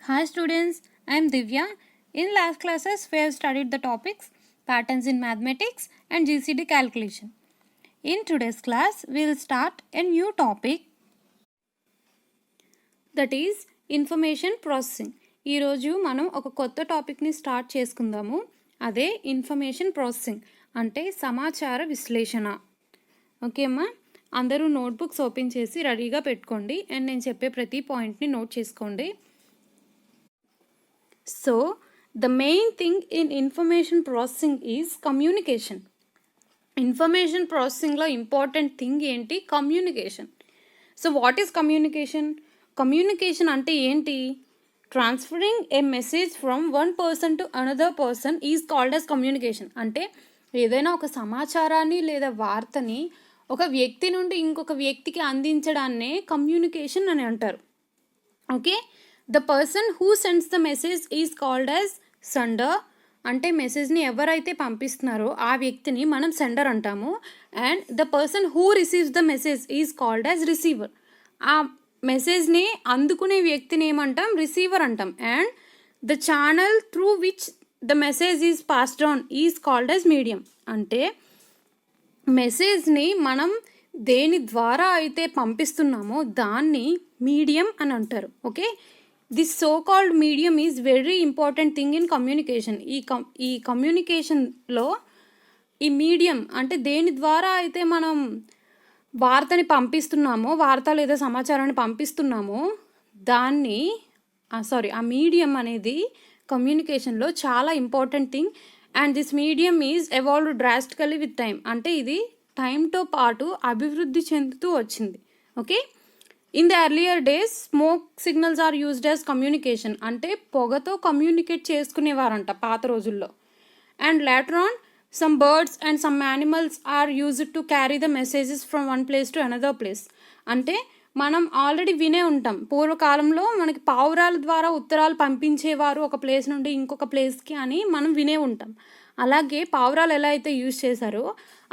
Hi students, I am Divya. In last classes, we have studied the topics patterns in mathematics and GCD calculation. In today's class, we will start a new topic that is information processing. ఈ రోజు మనం ఒక కొత్త టాపిక్ని start చేసుకుందాము. అదే information processing అంటే సమాచార విశ్లేషణ. ఓకే అమ్మా, అందరూ నోట్బుక్స్ ఓపెన్ చేసి రెడీగా పెట్టుకోండి అండ్ నేను చెప్పే ప్రతి పాయింట్ని నోట్ చేసుకోండి. So, the main thing in information processing is communication. Information processing lo important thing enti communication. So, what is communication? Communication ante enti? Transferring a message from one person to another person is called as communication. అంటే ఏదైనా ఒక సమాచారాన్ని లేదా వార్తని ఒక వ్యక్తి నుండి ఇంకొక వ్యక్తికి అందించడాన్నే కమ్యూనికేషన్ అని అంటారు. Okay, the person who sends the message is called as sender. అంటే మెసేజ్ని ఎవరైతే పంపిస్తున్నారో ఆ వ్యక్తిని మనం సెండర్ అంటాము. And the person who receives the message is called as receiver. ఆ మెసేజ్ని అందుకునే వ్యక్తిని ఏమంటాం? రిసీవర్ అంటాం. And the channel through which the message is passed on is called as medium. అంటే మెసేజ్ని మనం దేని ద్వారా అయితే పంపిస్తున్నామో దాన్ని మీడియం అని అంటారు. Okay, this so called medium is very important thing in communication. ఈ కమ్యూనికేషన్లో ఈ మీడియం అంటే దేని ద్వారా అయితే మనం వార్తని పంపిస్తున్నామో, వార్త లేదా సమాచారాన్ని పంపిస్తున్నామో దాన్ని ఆ మీడియం అనేది కమ్యూనికేషన్లో చాలా important thing. And this medium is evolved drastically with time. అంటే ఇది టైంతో పాటు అభివృద్ధి చెందుతూ వచ్చింది. Okay, in the earlier days smoke signals are used as communication. అంటే పొగతో కమ్యూనికేట్ చేసుకునేవారంట పాత రోజుల్లో. And later on some birds and some animals are used to carry the messages from one place to another place. అంటే మనం already వినే ఉంటాం, పూర్వకాలంలో మనకి పావురాల ద్వారా ఉత్తరాలు పంపించేవారు ఒక ప్లేస్ నుండి ఇంకొక ప్లేస్కి అని మనం వినే ఉంటాం. అలాగే పావురాలు ఎలా అయితే యూజ్ చేశారో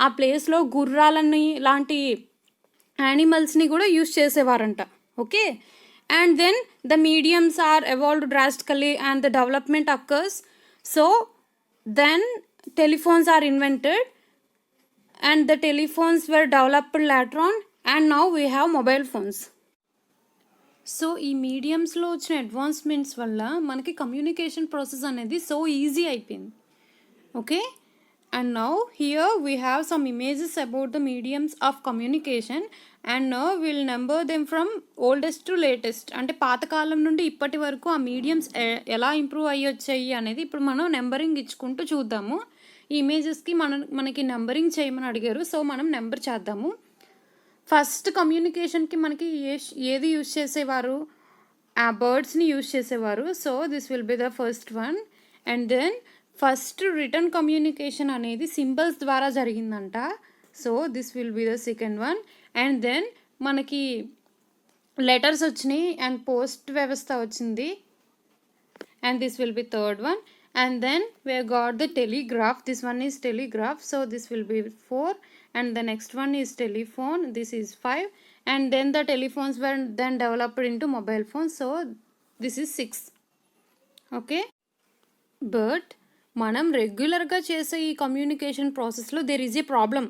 ఆ ప్లేస్లో గుర్రాలని లాంటి యానిమల్స్ని కూడా యూజ్ చేసేవారంట. Okay, and then the mediums are evolved drastically and the development occurs. So then telephones are invented and the telephones were developed later on and now we have mobile phones. So ఈ మీడియంస్లో వచ్చిన advancements వల్ల మనకి communication process అనేది so easy అయిపోయింది. Okay, and now here we have some images about the mediums of communication and now will number them from oldest to latest. అంటే పాతకాలం నుండి ఇప్పటి వరకు ఆ మీడియమ్స్ ఎలా ఇంప్రూవ్ అయ్యి వచ్చాయి అనేది ఇప్పుడు మనం నెంబరింగ్ ఇచ్చుకుంటూ చూద్దాము. ఈ ఇమేజెస్కి మనకి నెంబరింగ్ చేయమని అడిగారు, సో మనం నెంబర్ చేద్దాము. ఫస్ట్ కమ్యూనికేషన్కి మనకి ఏది యూజ్ చేసేవారు? ఆ బర్డ్స్ని యూజ్ చేసేవారు. So this will be the first one. And then first return communication అనేది సింబల్స్ ద్వారా జరిగిందంట. So this will be the second one. And then మనకి లెటర్స్ వచ్చినాయి అండ్ పోస్ట్ వ్యవస్థ వచ్చింది. And this will be third one. And then we have got the telegraph. This one is telegraph. So this will be 4. And the next one is telephone. This is 5. And then the telephones were then developed into mobile phones. So this is 6. Okay. But మనం రెగ్యులర్గా చేసే ఈ communication ప్రాసెస్లో there is a problem.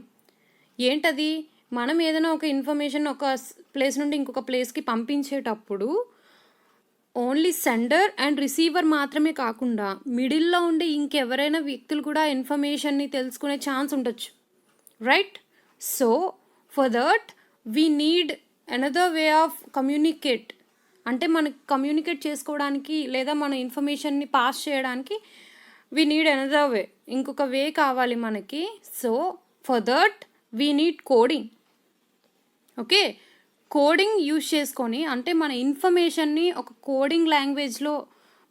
ఏంటది? మనం ఏదైనా ఒక information ఒక ప్లేస్ నుండి ఇంకొక ప్లేస్కి పంపించేటప్పుడు ఓన్లీ సెండర్ అండ్ రిసీవర్ మాత్రమే కాకుండా మిడిల్లో ఉండే ఇంకెవరైనా వ్యక్తులు కూడా ఇన్ఫర్మేషన్ని తెలుసుకునే ఛాన్స్ ఉండొచ్చు, right? So for that we need another way of communicate. అంటే మనకి కమ్యూనికేట్ చేసుకోవడానికి లేదా మన ఇన్ఫర్మేషన్ని పాస్ చేయడానికి వీ నీడ్ అనదర్ వే, ఇంకొక వే కావాలి మనకి. So for that we need coding. Okay, coding use చేసుకొని అంటే మన ఇన్ఫర్మేషన్ని ఒక కోడింగ్ లాంగ్వేజ్లో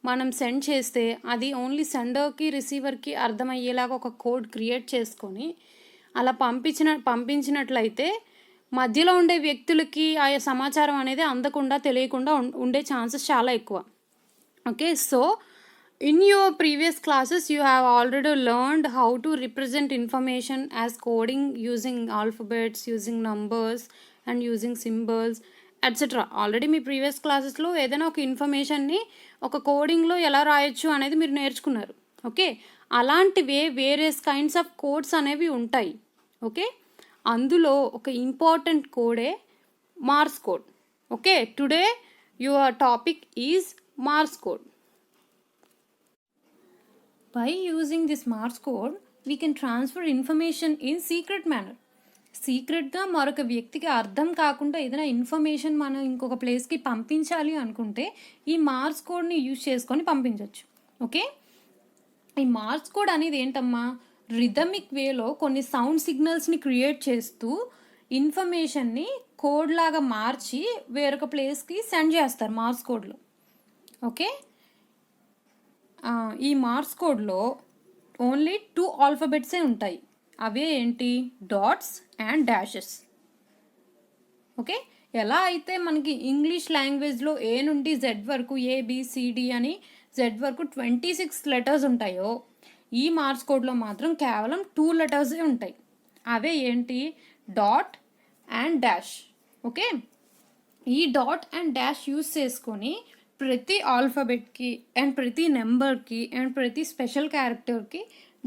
మనం సెండ్ చేస్తే అది ఓన్లీ సెండర్కి రిసీవర్కి అర్థమయ్యేలాగా ఒక కోడ్ క్రియేట్ చేసుకొని అలా పంపించినట్లయితే మధ్యలో ఉండే వ్యక్తులకి ఆ సమాచారం అనేది అందకుండా తెలియకుండా ఉండే ఛాన్సెస్ చాలా ఎక్కువ. Okay, so in your previous classes you have already learned how to represent information as coding using alphabets, using numbers and using symbols etcetera. Already మీ ప్రీవియస్ క్లాసెస్లో ఏదైనా ఒక ఇన్ఫర్మేషన్ని ఒక కోడింగ్లో ఎలా రాయొచ్చు అనేది మీరు నేర్చుకున్నారు. ఓకే, అలాంటివే వేరియస్ కైండ్స్ ఆఫ్ కోడ్స్ అనేవి ఉంటాయి. ఓకే, అందులో ఒక ఇంపార్టెంట్ కోడే Morse code. Okay, today your topic is Morse code. By using this Morse code, we can transfer information in secret manner. సీక్రెట్గా మరొక వ్యక్తికి అర్థం కాకుండా ఏదైనా ఇన్ఫర్మేషన్ మనం ఇంకొక ప్లేస్కి పంపించాలి అనుకుంటే ఈ మార్స్ కోడ్ని యూజ్ చేసుకొని పంపించవచ్చు. ఓకే, ఈ మార్స్ కోడ్ అనేది ఏంటమ్మా, రిథమిక్ వేలో కొన్ని సౌండ్ సిగ్నల్స్ని క్రియేట్ చేస్తూ ఇన్ఫర్మేషన్ని కోడ్ లాగా మార్చి వేరొక ప్లేస్కి సెండ్ చేస్తారు మార్స్ కోడ్లో. ఓకే, ఈ మార్స్ కోడ్లో ఓన్లీ 2 ఆల్ఫాబెట్సే ఉంటాయి. అవే ఏంటి, డాట్స్ అండ్ డాషెస్. ఓకే, ఎలా అయితే మనకి ఇంగ్లీష్ లాంగ్వేజ్లో ఏ నుండి జెడ్ వరకు ఏబిసిడి అని జెడ్ వరకు 26 లెటర్స్ ఉంటాయో ఈ మార్స్ కోడ్లో మాత్రం కేవలం 2 లెటర్సే ఉంటాయి. అవే ఏంటి, డాట్ అండ్ డాష్. ఓకే, ఈ డాట్ అండ్ డాష్ యూస్ చేసుకొని ప్రతి ఆల్ఫాబెట్కి అండ్ ప్రతి నెంబర్కి అండ్ ప్రతి స్పెషల్ క్యారెక్టర్కి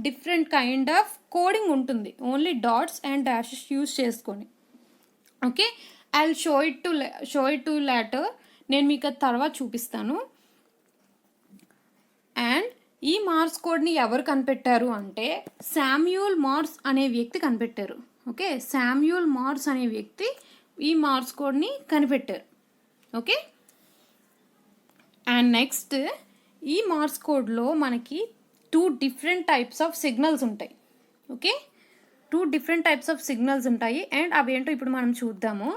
డిఫరెంట్ కైండ్ ఆఫ్ కోడింగ్ ఉంటుంది only dots and dashes use చేసుకొని. Okay, I will show it to later. నేను మీకు తర్వాత చూపిస్తాను. అండ్ ఈ మార్స్ కోడ్ని ఎవరు కనిపెట్టారు అంటే శామ్యూల్ మార్స్ అనే వ్యక్తి కనిపెట్టారు. ఓకే, శామ్యూల్ మార్స్ అనే వ్యక్తి ఈ మార్స్ కోడ్ని కనిపెట్టారు. ఓకే, అండ్ నెక్స్ట్ ఈ మార్స్ కోడ్లో మనకి 2 డిఫరెంట్ టైప్స్ ఆఫ్ సిగ్నల్స్ ఉంటాయి. Okay, 2 different types of signals ఉంటాయి. అండ్ అవి ఏంటో ఇప్పుడు మనం చూద్దాము.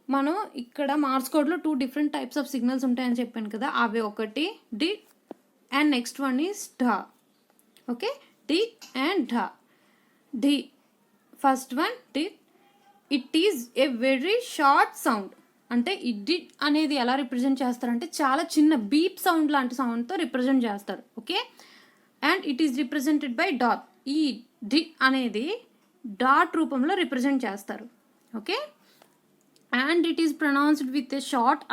మనం ఇక్కడ మార్స్ కోడ్లో 2 డిఫరెంట్ టైప్స్ ఆఫ్ సిగ్నల్స్ ఉంటాయని చెప్పాను కదా, అవి ఒకటి di and next one is dah. Okay, di and dah. Di first one di, it is a very short sound. అంటే ఈ డిట్ అనేది ఎలా రిప్రజెంట్ చేస్తారంటే చాలా చిన్న బీప్ సౌండ్ లాంటి సౌండ్తో రిప్రజెంట్ చేస్తారు. Okay, and it is represented by dot. ఈ డిట్ అనేది డాట్ రూపంలో రిప్రజెంట్ చేస్తారు. Okay, and it is pronounced with a short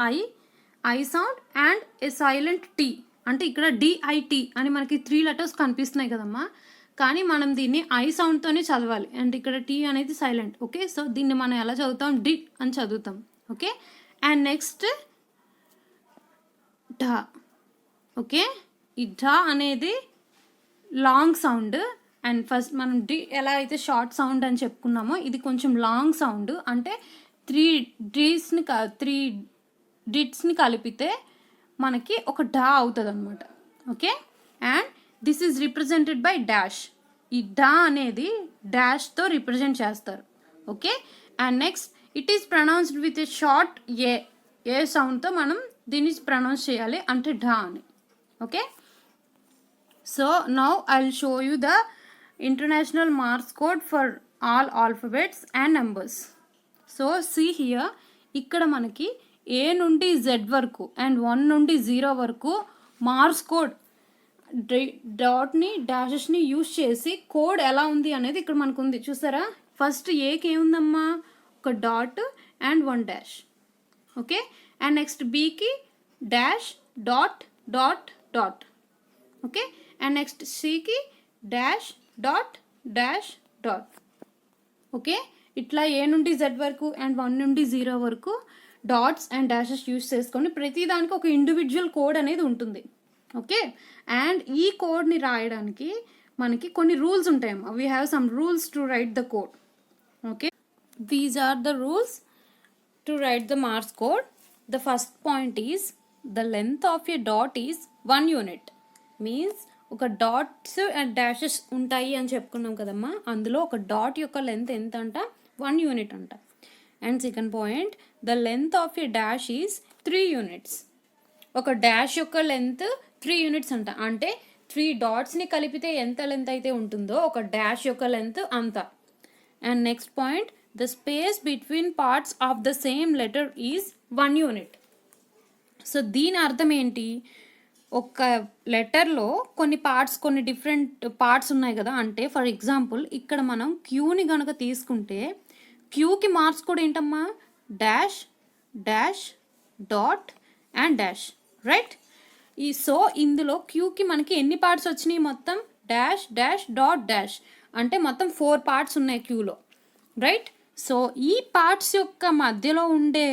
I sound and a silent T. అంటే ఇక్కడ డిఐటి అని మనకి 3 లెటర్స్ కనిపిస్తున్నాయి కదమ్మా, కానీ మనం దీన్ని ఐ సౌండ్తోనే చదవాలి. అండ్ ఇక్కడ టీ అనేది సైలెంట్. ఓకే, సో దీన్ని మనం ఎలా చదువుతాం, డిట్ అని చదువుతాం. Okay, and next dah. Okay, ఈ ఢ అనేది లాంగ్ సౌండ్. అండ్ ఫస్ట్ మనం డి ఎలా అయితే షార్ట్ సౌండ్ అని చెప్పుకున్నామో ఇది కొంచెం లాంగ్ సౌండ్. అంటే 3 డిట్స్ని కలిపితే మనకి ఒక ఢ అవుతుంది అనమాట. Okay, and this is represented by dash. ఈ ఢ అనేది డాష్తో రిప్రజెంట్ చేస్తారు. Okay, and next it is pronounced with a short a సౌండ్తో మనం దీన్ని ప్రొనౌన్స్ చేయాలి, అంటే ఢ అని. Okay, so now I will show you the international Morse code for all alphabets and numbers. So see here, ఇక్కడ మనకి ఏ నుండి Z వరకు అండ్ 1 నుండి 0 వరకు మార్స్ కోడ్ డాట్ని డాషెస్ని యూజ్ చేసి కోడ్ ఎలా ఉంది అనేది ఇక్కడ మనకు ఉంది. చూసారా, ఫస్ట్ ఏకి ఏముందమ్మా, ఒక dot and 1 dash. Okay, and next బీకి dash dot dot dot. Okay, and next సికి dash dot dash dot. Okay, ఇట్లా ఏ నుండి జెడ్ వరకు అండ్ 1 నుండి 0 వరకు డాట్స్ అండ్ డాషెస్ యూజ్ చేసుకొని ప్రతిదానికి ఒక ఇండివిజువల్ కోడ్ అనేది ఉంటుంది. ఓకే, అండ్ ఈ కోడ్ని రాయడానికి మనకి కొన్ని రూల్స్ ఉంటాయమ్మా. We have some rules to write the code. Okay, these are the rules to write the Morse code. The first point is the length of a dot is 1 unit. Means ఒక dots and dashes ఉంటాయి అని చెప్పుకున్నాం కదమ్మా, అందులో ఒక dot యొక్క length ఎంత అంట, 1 యూనిట్ అంట. And second point, the length of A dash is 3 units. ఒక డాష్ యొక్క లెంత్ 3 యూనిట్స్ అంట. అంటే 3 డాట్స్ని కలిపితే ఎంత లెంత్ అయితే ఉంటుందో ఒక డాష్ యొక్క లెంత్ అంత. And next point, the space between parts of the same letter is 1 unit. So దీని అర్థం ఏంటి, ఒక లెటర్లో కొన్ని డిఫరెంట్ పార్ట్స్ ఉన్నాయి కదా. అంటే ఫర్ ఎగ్జాంపుల్ ఇక్కడ మనం క్యూని కనుక తీసుకుంటే క్యూకి మార్క్స్ కూడా ఏంటమ్మా, dash dash dot and dash, right? So ఇందులో క్యూకి మనకి ఎన్ని పార్ట్స్ వచ్చినాయి? మొత్తం డాష్ డాష్ డాట్ డాష్, అంటే మొత్తం 4 పార్ట్స్ ఉన్నాయి క్యూలో, రైట్? సో ఈ పార్ట్స్ యొక్క మధ్యలో ఉండే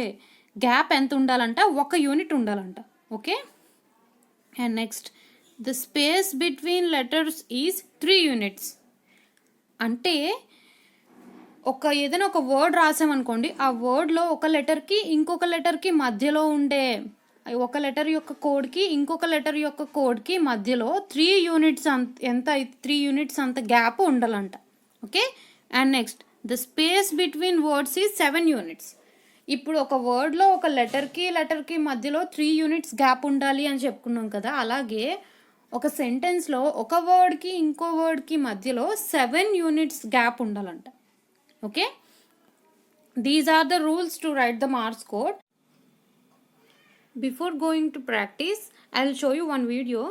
గ్యాప్ ఎంత ఉండాలంట? 1 యూనిట్ ఉండాలంట, okay? And next, the space between letters is 3 units. అంటే ఏదైనా ఒక వర్డ్ రాసామనుకోండి, ఆ వర్డ్లో ఒక లెటర్కి ఇంకొక లెటర్కి మధ్యలో ఉండే, ఒక లెటర్ యొక్క కోడ్కి ఇంకొక లెటర్ యొక్క కోడ్కి మధ్యలో 3 యూనిట్స్ ఎంత 3 యూనిట్స్ అంత గ్యాప్ ఉండాలంట, okay? And next, the space between words is 7 units. ఇప్పుడు ఒక వర్డ్లో ఒక లెటర్కి మధ్యలో 3 యూనిట్స్ గ్యాప్ ఉండాలి అని చెప్పుకున్నాం కదా, అలాగే ఒక సెంటెన్స్లో ఒక వర్డ్కి ఇంకో వర్డ్కి మధ్యలో 7 యూనిట్స్ గ్యాప్ ఉండాలంట, okay? These are the rules to write the Morse code. Before going to practice, I'll show you one video.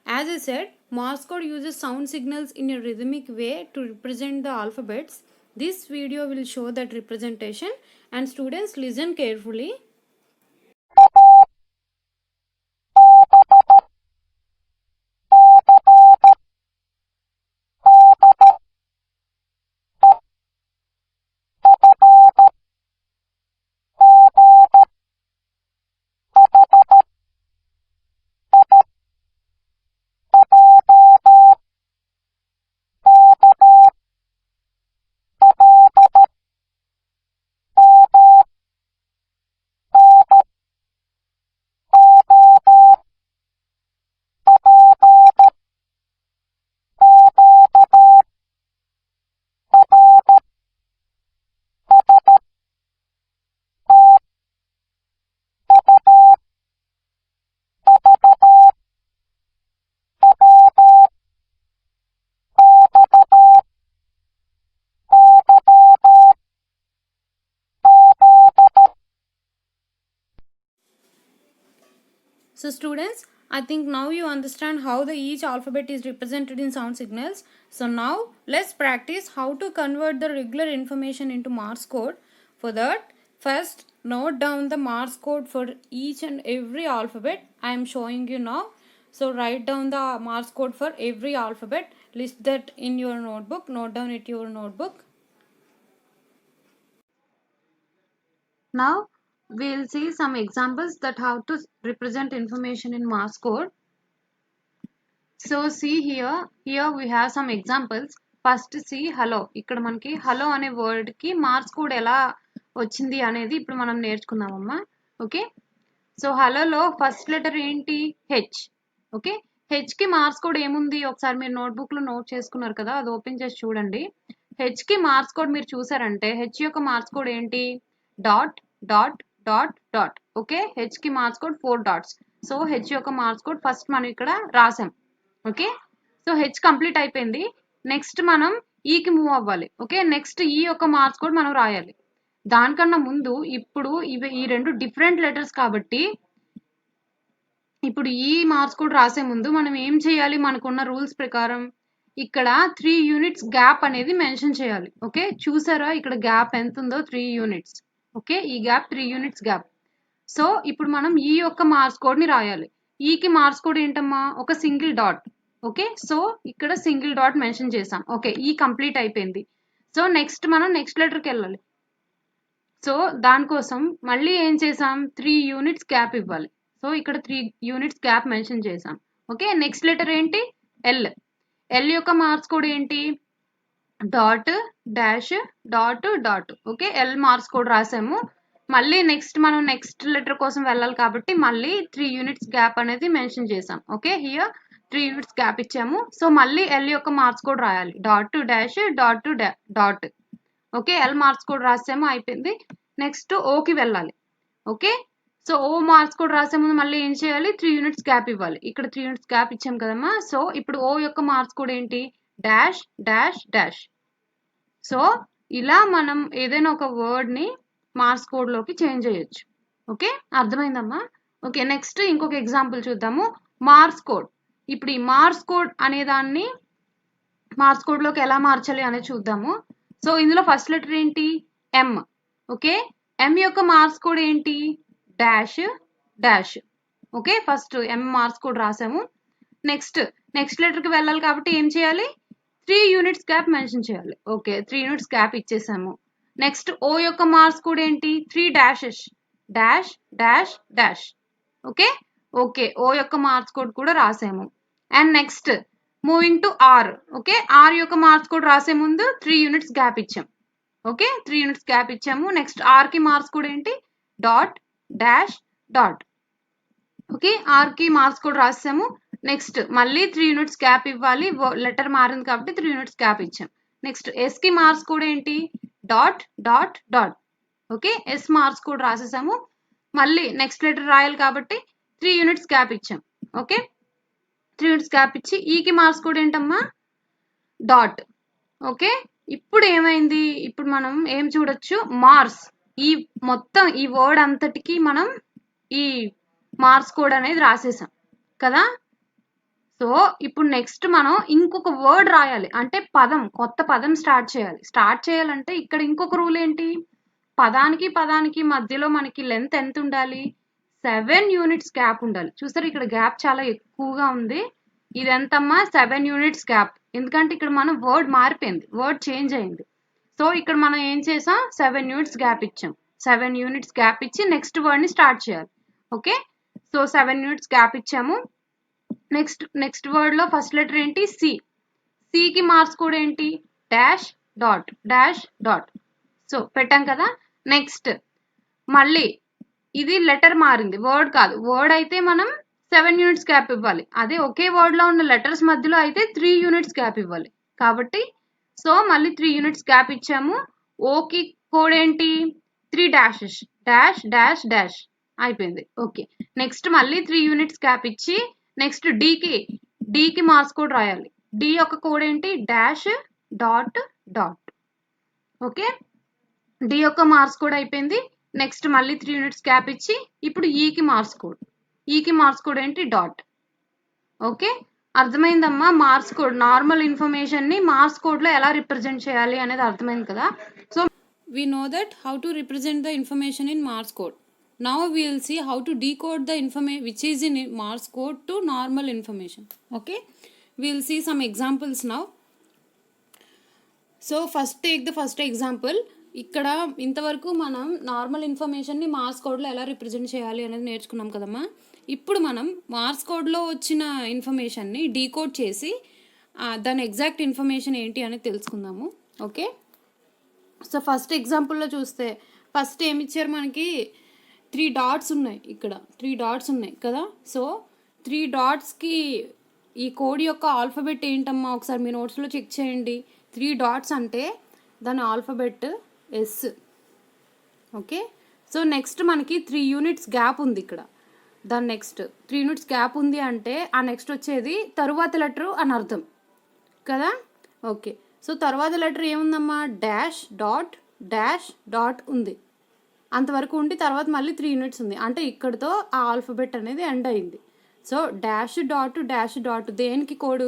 As I said, Morse code uses sound signals in a rhythmic way to represent the alphabets. This video will show that representation, and students listen carefully. So students, I think now you understand how each alphabet is represented in sound signals. So now let's practice how to convert the regular information into Morse code. For that, first note down the Morse code for each and every alphabet I am showing you now. So write down the Morse code for every alphabet. List that in your notebook. Note down it in your notebook. Now we'll see some examples that how to represent information in Morse code. So see here we have some examples. First see hello. ఇక్కడ మనకి hello అనే word కి Morse code ఎలా వచ్చింది అనేది ఇప్పుడు మనం నేర్చుకుందామమ్మా, okay? So హలోలో first letter ఏంటి? H, okay? హెచ్ కి మార్క్స్ కోడ్ ఏముంది? ఒకసారి మీరు నోట్బుక్ లో నోట్ చేసుకున్నారు కదా, అది ఓపెన్ చేసి చూడండి. హెచ్ కి మార్క్స్ కోడ్ మీరు చూసారంటే హెచ్ యొక్క మార్క్స్ కోడ్ ఏంటి? Dot dot dot dot, okay? H కి Morse code 4 dots. So H యొక్క మార్క్స్ కోడ్ ఫస్ట్ మనం ఇక్కడ రాసాం, ఓకే? సో హెచ్ కంప్లీట్ అయిపోయింది. నెక్స్ట్ మనం ఈకి మూవ్ అవ్వాలి, ఓకే? నెక్స్ట్ ఈ యొక్క మార్క్స్ కోడ్ మనం రాయాలి. దానికన్నా ముందు ఇప్పుడు ఈ 2 డిఫరెంట్ లెటర్స్ కాబట్టి ఇప్పుడు ఈ మార్క్స్ కోడ్ రాసే ముందు మనం ఏం చేయాలి? మనకున్న రూల్స్ ప్రకారం ఇక్కడ 3 యూనిట్స్ గ్యాప్ అనేది మెన్షన్ చేయాలి, ఓకే? చూసారా ఇక్కడ గ్యాప్ ఎంత ఉందో? 3 యూనిట్స్, ఓకే? ఈ గ్యాప్ 3 యూనిట్స్ గ్యాప్. సో ఇప్పుడు మనం ఈ యొక్క మార్క్స్ కోడ్ ని రాయాలి. ఈకి మార్క్స్ కోడ్ ఏంటమ్మా? ఒక సింగిల్ డాట్, ఓకే? సో ఇక్కడ సింగిల్ డాట్ మెన్షన్ చేసాం, ఓకే? ఈ కంప్లీట్ అయిపోయింది. సో నెక్స్ట్ మనం నెక్స్ట్ లెటర్కి వెళ్ళాలి. సో దానికోసం మళ్ళీ ఏం చేసాం? 3 యూనిట్స్ గ్యాప్ ఇవ్వాలి. సో ఇక్కడ 3 యూనిట్స్ గ్యాప్ మెన్షన్ చేసాం, ఓకే? నెక్స్ట్ లెటర్ ఏంటి? ఎల్. ఎల్ యొక్క మార్క్స్ కోడ్ ఏంటి? Dot dash dot dot, okay? L Morse code రాసాము. మళ్ళీ నెక్స్ట్ మనం నెక్స్ట్ లెటర్ కోసం వెళ్ళాలి కాబట్టి మళ్ళీ 3 యూనిట్స్ గ్యాప్ అనేది మెన్షన్ చేసాం, ఓకే? హియర్ 3 యూనిట్స్ గ్యాప్ ఇచ్చాము. సో మళ్ళీ ఎల్ యొక్క మార్క్స్ కోడ్ రాయాలి. Dot dash dot dot, okay? L Morse code రాసాము, అయిపోయింది. నెక్స్ట్ ఓకి వెళ్ళాలి, okay? So O Morse code రాసే ముందు మళ్ళీ ఏం చేయాలి? 3 యూనిట్స్ గ్యాప్ ఇవ్వాలి. ఇక్కడ 3 యూనిట్స్ గ్యాప్ ఇచ్చాం కదమ్మా. సో ఇప్పుడు ఓ యొక్క మార్క్స్ కోడ్ ఏంటి? Dash dash dash. సో ఇలా మనం ఏదైనా ఒక వర్డ్ ని మార్క్స్ కోడ్ లోకి చేంజ్ చేయొచ్చు, ఓకే? అర్థమైందమ్మా? ఓకే, నెక్స్ట్ ఇంకొక ఎగ్జాంపుల్ చూద్దాము. Marks code. ఇప్పుడు ఈ మార్క్స్ కోడ్ అనే దాన్ని మార్క్స్ కోడ్ లోకి ఎలా మార్చాలి అనేది చూద్దాము. సో ఇందులో ఫస్ట్ లెటర్ ఏంటి? ఎం, ఓకే? ఎం యొక్క మార్క్స్ కోడ్ ఏంటి? Dash dash. Okay, first Morse code రాసాము. నెక్స్ట్ లెటర్కి వెళ్ళాలి కాబట్టి ఏం చేయాలి, 3 యూనిట్స్ గ్యాప్ మెన్షన్ చేయాలి. ఓకే, 3 యూనిట్స్ గ్యాప్ ఇచ్చేసాము. నెక్స్ట్ ఓ యొక్క మార్క్స్ కోడ్ ఏంటి, 3 dashes, dash dash dash. Okay okay, O యొక్క మార్క్స్ కోడ్ కూడా రాసాము. And next moving to R. Okay, R యొక్క మార్క్స్ కోడ్ రాసే ముందు 3 యూనిట్స్ గ్యాప్ ఇచ్చాం. ఓకే, 3 యూనిట్స్ గ్యాప్ ఇచ్చాము. నెక్స్ట్ ఆర్ కి మార్క్స్ కోడ్ ఏంటి, dot dash dot. Okay, R కి మార్క్స్ కోడ్ రాసాము. నెక్స్ట్ మళ్ళీ 3 యూనిట్స్ గ్యాప్ ఇవ్వాలి, లెటర్ మారింది కాబట్టి 3 యూనిట్స్ గ్యాప్ ఇచ్చాం. నెక్స్ట్ ఎస్ కి మార్క్స్ కోడ్ ఏంటి, dot dot dot. Okay, S Morse code రాసేసాము. మళ్ళీ నెక్స్ట్ లెటర్ రాయాలి కాబట్టి 3 యూనిట్స్ గ్యాప్ ఇచ్చాం. ఓకే, 3 యూనిట్స్ గ్యాప్ ఇచ్చి ఈకి మార్క్స్ కోడ్ ఏంటమ్మా, డాట్. ఓకే, ఇప్పుడు ఏమైంది, ఇప్పుడు మనం ఏం చూడొచ్చు, మార్క్స్, ఈ మొత్తం ఈ వర్డ్ అంతటికి మనం ఈ మార్క్స్ కోడ్ అనేది రాసేసాం కదా. సో ఇప్పుడు నెక్స్ట్ మనం ఇంకొక వర్డ్ రాయాలి, అంటే పదం, కొత్త పదం స్టార్ట్ చేయాలి. స్టార్ట్ చేయాలంటే ఇక్కడ ఇంకొక రూల్ ఏంటి, పదానికి మధ్యలో మనకి లెంత్ ఎంత ఉండాలి, 7 యూనిట్స్ గ్యాప్ ఉండాలి. చూసారు ఇక్కడ గ్యాప్ చాలా ఎక్కువగా ఉంది. ఇది ఎంతమ్మా, 7 యూనిట్స్ గ్యాప్. ఎందుకంటే ఇక్కడ మనం వర్డ్ మారిపోయింది, వర్డ్ చేంజ్ అయింది. సో ఇక్కడ మనం ఏం చేసాం, 7 యూనిట్స్ గ్యాప్ ఇచ్చాం. 7 యూనిట్స్ గ్యాప్ ఇచ్చి నెక్స్ట్ వర్డ్ ని స్టార్ట్ చేయాలి. ఓకే, సో 7 యూనిట్స్ గ్యాప్ ఇచ్చాము. నెక్స్ట్ వర్డ్ లో ఫస్ట్ లెటర్ ఏంటి, సి. కి మార్క్స్ కోడ్ ఏంటి, dash dot dash dot. So పెట్టాం కదా. నెక్స్ట్ మళ్ళీ ఇది లెటర్ మారింది, వర్డ్ కాదు. వర్డ్ అయితే మనం 7 యూనిట్స్ గ్యాప్ ఇవ్వాలి. అదే ఒకే వర్డ్ లో ఉన్న లెటర్స్ మధ్యలో అయితే 3 యూనిట్స్ గ్యాప్ ఇవ్వాలి. కాబట్టి సో మళ్ళీ 3 యూనిట్స్ గ్యాప్ ఇచ్చాము. ఓకి కోడ్ ఏంటి, 3 డాషెస్, డాష్ డాష్ డాష్. అయిపోయింది. ఓకే, నెక్స్ట్ మళ్ళీ 3 యూనిట్స్ గ్యాప్ ఇచ్చి నెక్స్ట్ కి మార్క్స్ కోడ్ రాయాలి. డి యొక్క కోడ్ ఏంటి, dash dot dot. Okay, D యొక్క మార్క్స్ కోడ్ అయిపోయింది. నెక్స్ట్ మళ్ళీ 3 యూనిట్స్ గ్యాప్ ఇచ్చి ఇప్పుడు ఈకి మార్క్స్ కోడ్ ఏంటి, డాట్. ఓకే, అర్థమైందమ్మా. మార్క్స్ కోడ్, నార్మల్ ఇన్ఫర్మేషన్ ని మార్క్స్ కోడ్ లో ఎలా రిప్రజెంట్ చేయాలి అనేది అర్థమైంది కదా. So we know that how to represent the information in Morse code. Now we will see how to decode the information which is in Morse code to normal information. Okay, we will see some examples now. So first take the first example. ఇక్కడ ఇంతవరకు మనం normal ఇన్ఫర్మేషన్ని marks కోడ్లో ఎలా represent చేయాలి అనేది నేర్చుకున్నాం కదమ్మా. ఇప్పుడు మనం మార్క్స్ కోడ్లో వచ్చిన ఇన్ఫర్మేషన్ని డీకోడ్ చేసి దాని ఎగ్జాక్ట్ ఇన్ఫర్మేషన్ ఏంటి అనేది తెలుసుకుందాము. ఓకే, సో ఫస్ట్ ఎగ్జాంపుల్లో చూస్తే ఫస్ట్ ఏమి ఇచ్చారు మనకి, 3 డాట్స్ ఉన్నాయి. ఇక్కడ 3 డాట్స్ ఉన్నాయి కదా. సో 3 డాట్స్కి ఈ కోడ్ యొక్క ఆల్ఫబెట్ ఏంటమ్మా, ఒకసారి మీ నోట్స్లో చెక్ చేయండి. 3 డాట్స్ అంటే దాని alphabet S. Okay, so next మనకి 3 యూనిట్స్ గ్యాప్ ఉంది ఇక్కడ. దాని నెక్స్ట్ 3 యూనిట్స్ గ్యాప్ ఉంది అంటే ఆ నెక్స్ట్ వచ్చేది తరువాత లెటరు అని అర్థం కదా. ఓకే, సో తర్వాత లెటర్ ఏముందమ్మా, డాష్ డాట్ ఉంది. అంతవరకు ఉండి తర్వాత మళ్ళీ 3 యూనిట్స్ ఉంది, అంటే ఇక్కడితో ఆ ఆల్ఫబెట్ అనేది ఎండ్ అయింది. సో డాష్ డాట్ దేనికి కోడ్,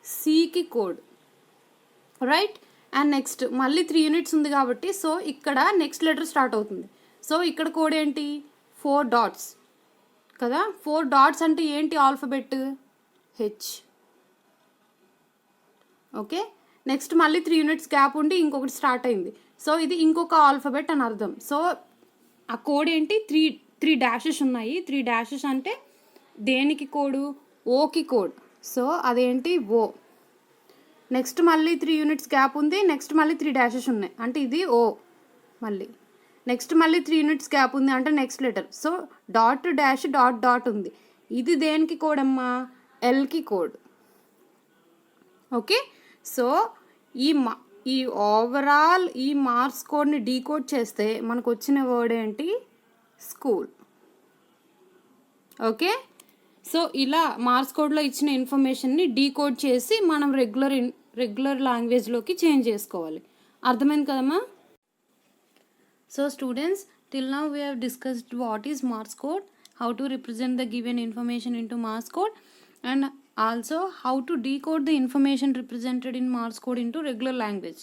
సికి కోడ్, రైట్. అండ్ నెక్స్ట్ మళ్ళీ 3 యూనిట్స్ ఉంది కాబట్టి సో ఇక్కడ నెక్స్ట్ లెటర్ స్టార్ట్ అవుతుంది. సో ఇక్కడ కోడ్ ఏంటి, 4 డాట్స్ కదా. 4 డాట్స్ అంటే ఏంటి, ఆల్ఫబెట్ హెచ్. ఓకే, నెక్స్ట్ మళ్ళీ 3 యూనిట్స్ గ్యాప్ ఉండి ఇంకొకటి స్టార్ట్ అయింది. సో ఇది ఇంకొక ఆల్ఫబెట్ అని అర్థం. సో ఆ కోడ్ ఏంటి, 3 డాషెస్ ఉన్నాయి. 3 డాషెస్ అంటే దేనికి కోడు, ఓకి కోడ్. సో అదేంటి, ఓ. నెక్స్ట్ మళ్ళీ 3 యూనిట్స్ గ్యాప్ ఉంది. నెక్స్ట్ మళ్ళీ 3 డాషెస్ ఉన్నాయి, అంటే ఇది ఓ. మళ్ళీ నెక్స్ట్ మళ్ళీ 3 యూనిట్స్ గ్యాప్ ఉంది, అంటే next letter. So dot dash dot ఉంది. ఇది దేనికి కోడ్ అమ్మా, ఎల్కి కోడ్. ఓకే, సో ఈ ఓవరాల్ ఈ మార్క్స్ కోడ్ని డీకోడ్ చేస్తే మనకు వచ్చిన వర్డ్ ఏంటి, స్కూల్. ఓకే, సో ఇలా మార్క్స్ కోడ్లో ఇచ్చిన ఇన్ఫర్మేషన్ని డీకోడ్ చేసి మనం రెగ్యులర్ లాంగ్వేజ్లోకి చేంజ్ చేసుకోవాలి. అర్థమైంది కదమ్మా. So students, till now we have discussed what is Morse code, how to represent the given information into Morse code, and also how to decode the information represented in Morse code into regular language,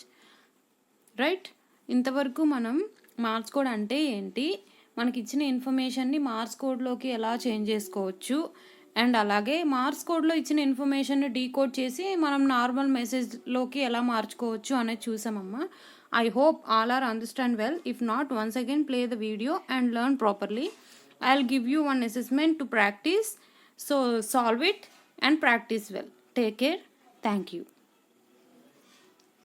right. ఇంతవరకు మనం marks code అంటే ఏంటి, మనకి ఇచ్చిన ఇన్ఫర్మేషన్ని Mars కోడ్లోకి ఎలా change చేసుకోవచ్చు, and అలాగే మార్స్ కోడ్లో ఇచ్చిన ఇన్ఫర్మేషన్ని డీకోడ్ చేసి మనం నార్మల్ మెసేజ్లోకి ఎలా మార్చుకోవచ్చు అనేది చూసామమ్మా. I hope all are understand well. If not, once again play the video and learn properly. I'll give you one assessment to practice. So solve it and practice well. Take care. Thank you.